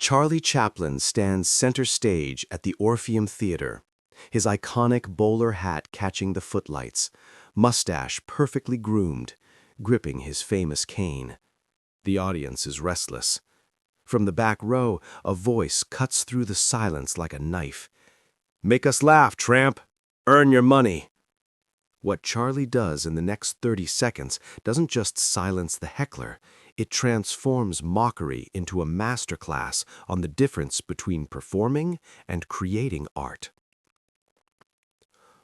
Charlie Chaplin stands center stage at the Orpheum Theater, his iconic bowler hat catching the footlights, mustache perfectly groomed, gripping his famous cane. The audience is restless. From the back row, a voice cuts through the silence like a knife. "Make us laugh, Tramp! Earn your money!" What Charlie does in the next 30 seconds doesn't just silence the heckler, it transforms mockery into a masterclass on the difference between performing and creating art.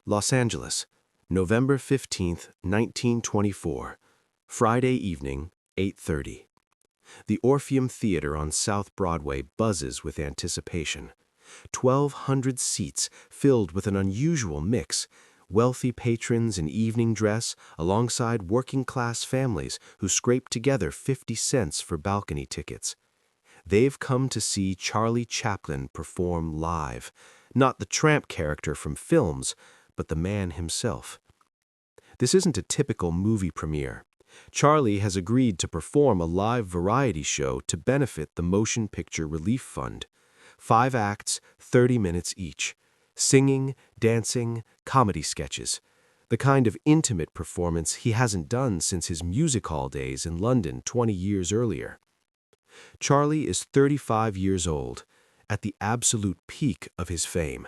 Los Angeles, November 15th, 1924, Friday evening, 8:30. The Orpheum Theater on South Broadway buzzes with anticipation. 1,200 seats filled with an unusual mix, wealthy patrons in evening dress alongside working-class families who scrape together 50 cents for balcony tickets. They've come to see Charlie Chaplin perform live, not the Tramp character from films, but the man himself. This isn't a typical movie premiere. Charlie has agreed to perform a live variety show to benefit the Motion Picture Relief Fund. 5 acts, 30 minutes each. Singing, dancing, comedy sketches. The kind of intimate performance he hasn't done since his music hall days in London 20 years earlier. Charlie is 35 years old, at the absolute peak of his fame.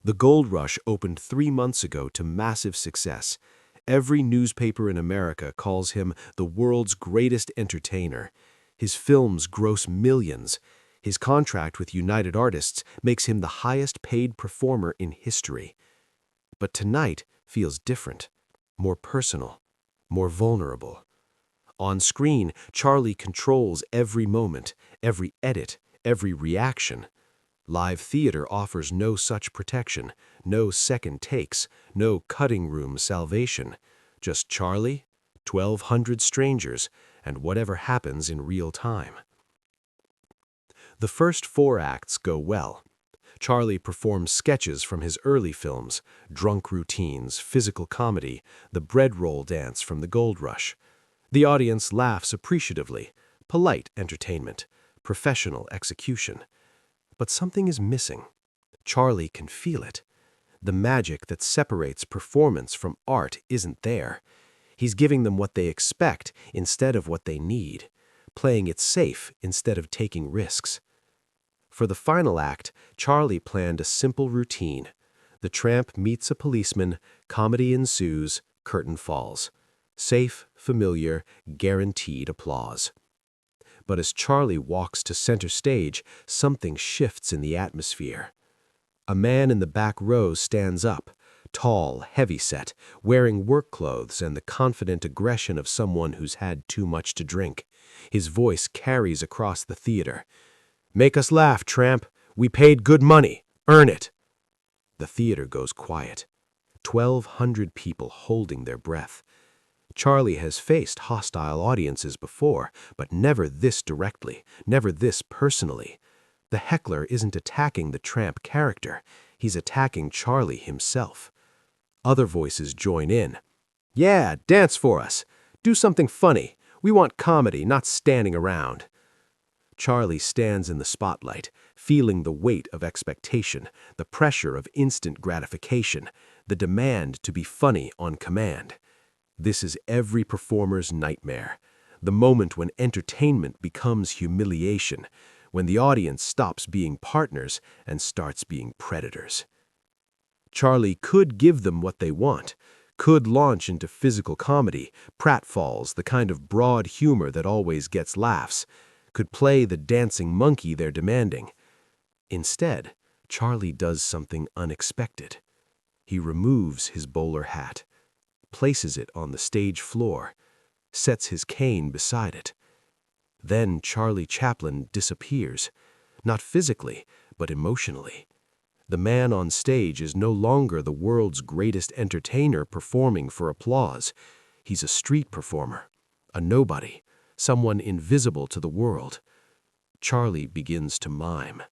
The Gold Rush opened 3 months ago to massive success. Every newspaper in America calls him the world's greatest entertainer. His films gross millions. His contract with United Artists makes him the highest-paid performer in history. But tonight feels different, more personal, more vulnerable. On screen, Charlie controls every moment, every edit, every reaction. Live theater offers no such protection, no second takes, no cutting room salvation. Just Charlie, 1,200 strangers, and whatever happens in real time. The first 4 acts go well. Charlie performs sketches from his early films, drunk routines, physical comedy, the bread roll dance from the Gold Rush. The audience laughs appreciatively, polite entertainment, professional execution. But something is missing. Charlie can feel it. The magic that separates performance from art isn't there. He's giving them what they expect instead of what they need, playing it safe instead of taking risks. For the final act, Charlie planned a simple routine. The tramp meets a policeman, comedy ensues, curtain falls. Safe, familiar, guaranteed applause. But as Charlie walks to center stage, something shifts in the atmosphere. A man in the back row stands up, tall, heavy-set, wearing work clothes and the confident aggression of someone who's had too much to drink. His voice carries across the theater. "Make us laugh, Tramp. We paid good money. Earn it." The theater goes quiet. 1,200 people holding their breath. Charlie has faced hostile audiences before, but never this directly, never this personally. The heckler isn't attacking the Tramp character. He's attacking Charlie himself. Other voices join in. "Yeah, dance for us. Do something funny. We want comedy, not standing around." Charlie stands in the spotlight, feeling the weight of expectation, the pressure of instant gratification, the demand to be funny on command. This is every performer's nightmare, the moment when entertainment becomes humiliation, when the audience stops being partners and starts being predators. Charlie could give them what they want, could launch into physical comedy, pratfalls, the kind of broad humor that always gets laughs, could play the dancing monkey they're demanding. Instead, Charlie does something unexpected. He removes his bowler hat, places it on the stage floor, sets his cane beside it. Then Charlie Chaplin disappears, not physically, but emotionally. The man on stage is no longer the world's greatest entertainer performing for applause. He's a street performer, a nobody, someone invisible to the world. Charlie begins to mime.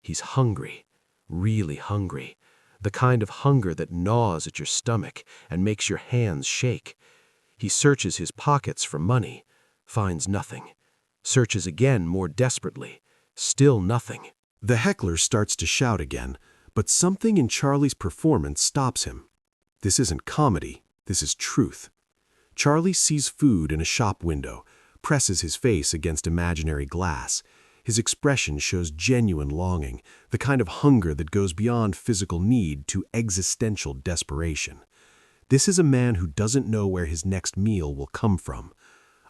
He's hungry, really hungry, the kind of hunger that gnaws at your stomach and makes your hands shake. He searches his pockets for money, finds nothing, searches again more desperately, Still nothing. The heckler starts to shout again, but something in Charlie's performance stops him. This isn't comedy, this is truth. Charlie sees food in a shop window, presses his face against imaginary glass. His expression shows genuine longing, the kind of hunger that goes beyond physical need to existential desperation. This is a man who doesn't know where his next meal will come from.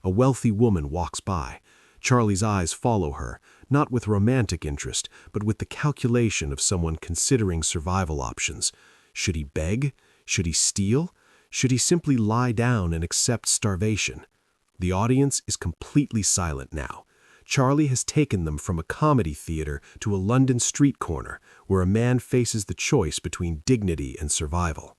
A wealthy woman walks by. Charlie's eyes follow her, not with romantic interest, but with the calculation of someone considering survival options. Should he beg? Should he steal? Should he simply lie down and accept starvation? The audience is completely silent now. Charlie has taken them from a comedy theater to a London street corner, where a man faces the choice between dignity and survival.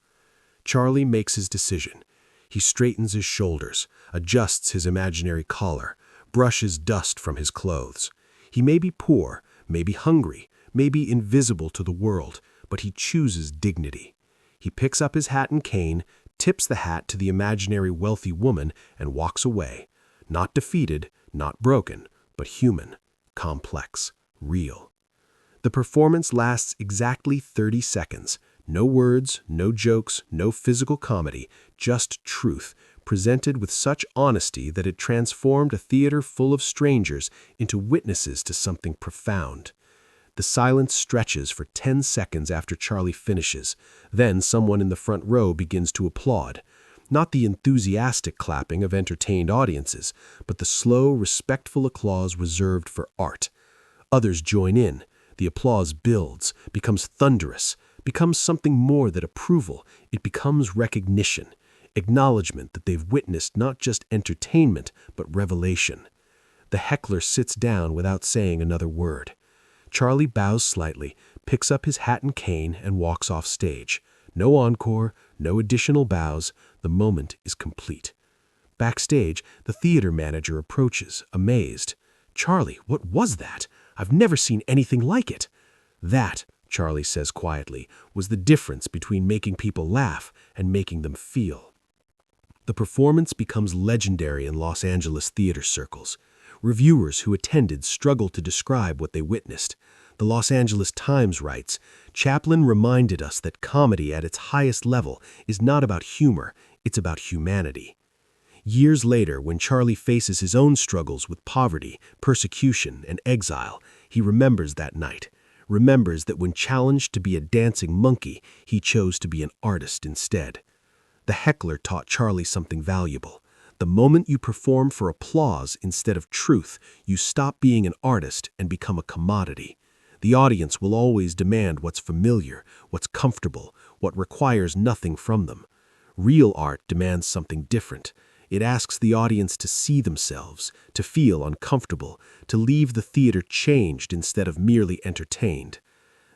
Charlie makes his decision. He straightens his shoulders, adjusts his imaginary collar, brushes dust from his clothes. He may be poor, may be hungry, may be invisible to the world, but he chooses dignity. He picks up his hat and cane, tips the hat to the imaginary wealthy woman, and walks away. Not defeated, not broken, but human, complex, real. The performance lasts exactly 30 seconds. No words, no jokes, no physical comedy, just truth, presented with such honesty that it transformed a theater full of strangers into witnesses to something profound. The silence stretches for 10 seconds after Charlie finishes. Then someone in the front row begins to applaud. Not the enthusiastic clapping of entertained audiences, but the slow, respectful applause reserved for art. Others join in. The applause builds, becomes thunderous, becomes something more than approval. It becomes recognition, acknowledgement that they've witnessed not just entertainment, but revelation. The heckler sits down without saying another word. Charlie bows slightly, picks up his hat and cane, and walks off stage. No encore, no additional bows. The moment is complete. Backstage, the theater manager approaches, amazed. "Charlie, what was that? I've never seen anything like it." "That," Charlie says quietly, "was the difference between making people laugh and making them feel." The performance becomes legendary in Los Angeles theater circles. Reviewers who attended struggle to describe what they witnessed. The Los Angeles Times writes, "Chaplin reminded us that comedy at its highest level is not about humor, it's about humanity." Years later, when Charlie faces his own struggles with poverty, persecution, and exile, he remembers that night, remembers that when challenged to be a dancing monkey, he chose to be an artist instead. The heckler taught Charlie something valuable. The moment you perform for applause instead of truth, you stop being an artist and become a commodity. The audience will always demand what's familiar, what's comfortable, what requires nothing from them. Real art demands something different. It asks the audience to see themselves, to feel uncomfortable, to leave the theater changed instead of merely entertained.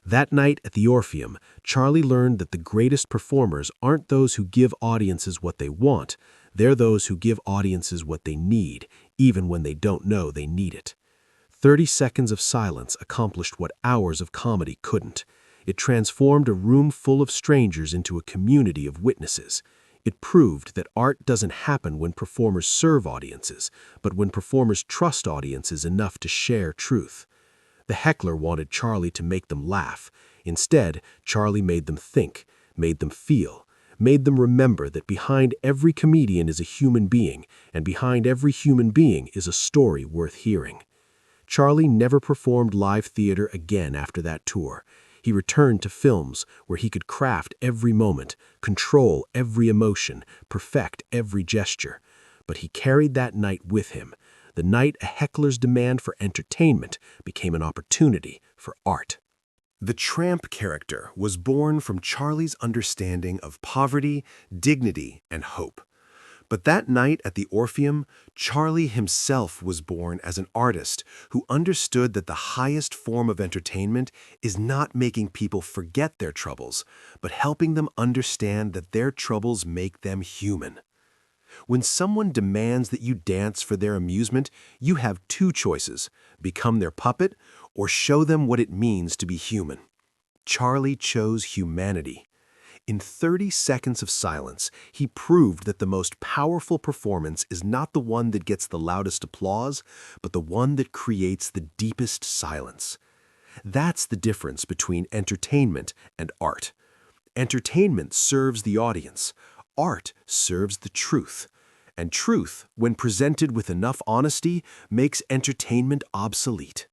That night at the Orpheum, Charlie learned that the greatest performers aren't those who give audiences what they want. They're those who give audiences what they need, even when they don't know they need it. 30 seconds of silence accomplished what hours of comedy couldn't. It transformed a room full of strangers into a community of witnesses. It proved that art doesn't happen when performers serve audiences, but when performers trust audiences enough to share truth. The heckler wanted Charlie to make them laugh. Instead, Charlie made them think, made them feel, made them remember that behind every comedian is a human being, and behind every human being is a story worth hearing. Charlie never performed live theater again after that tour. He returned to films where he could craft every moment, control every emotion, perfect every gesture. But he carried that night with him. The night a heckler's demand for entertainment became an opportunity for art. The Tramp character was born from Charlie's understanding of poverty, dignity, and hope. But that night at the Orpheum, Charlie himself was born as an artist who understood that the highest form of entertainment is not making people forget their troubles, but helping them understand that their troubles make them human. When someone demands that you dance for their amusement, you have two choices: become their puppet or show them what it means to be human. Charlie chose humanity. In 30 seconds of silence, he proved that the most powerful performance is not the one that gets the loudest applause, but the one that creates the deepest silence. That's the difference between entertainment and art. Entertainment serves the audience. Art serves the truth. And truth, when presented with enough honesty, makes entertainment obsolete.